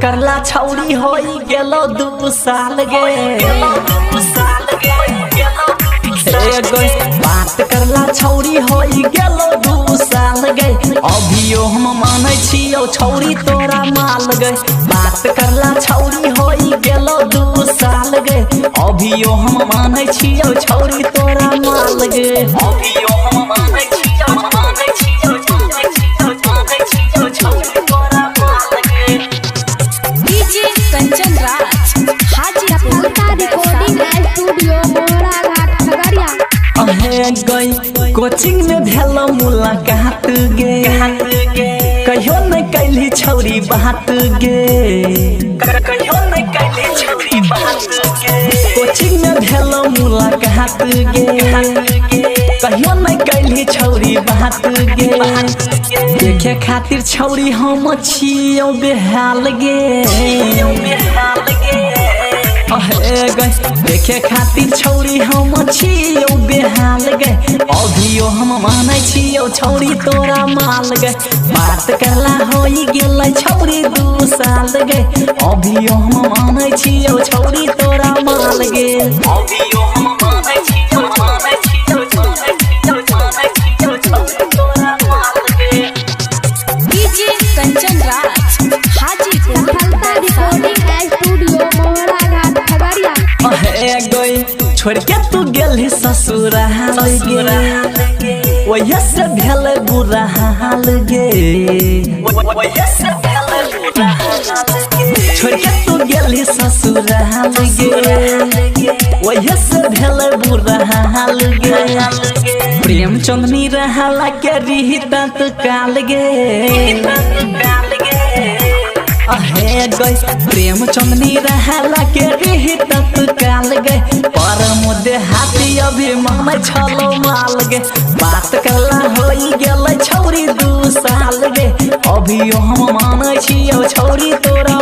करला छौरी होई गेलो 2 साल गे बात करला छौरी होई गेलो 2 साल गे अभियो हम मानै छियौ छौरी तोरा माल गे बात करला छौरी होई गेलो 2 साल गे अभियो हम मानै छियौ छौरी तोरा माल गे अभियो हम मानै छियौ छौरी तोरा माल गे DJ Kanchan Raj Hajipur recording studio मोरा घाट खगड़िया अहे गई कोचिंग में भेलो मुलाकात गे कहियो न कैली छौरी बात गे कहियो न कैली छौरी बात गे कोचिंग में भेलो मुलाकात गे कहियो न कैली छौरी बात गे देखे खातिर छौरी हम छियौ बेहाल गे देखे खातिर छौरी हम छियौ बेहाल गे अभियो हम मानै छियौ छौरी तोरा माल गे बात करला होई गेलै छौरी 2 साल गे अभियो हम मानै छियौ छौरी तोरा माल गे अभियो हम मानै छियौ छौरी तोरा माल गे DJ Kanchan Raj Hajipur recording studio मोरा घाट खगड़िया अहे गई छोड़ के तू गेली ससुराल गे वही से भेल बुरा हाल गे छोड़ के तू गेली ससुराल गे वही से भेल बुरा हाल गे प्रेम चंदनी रहला के रिहिता तो काल गे अहे गई प्रेम चंदनी रहला के रिहिता तो काल गे पर मुद्दे हाथी अभी मानै छलो माल गे बात करला होई गेलै छौरी 2 साल गे अभियो हम मानै छियौ छौरी तोरा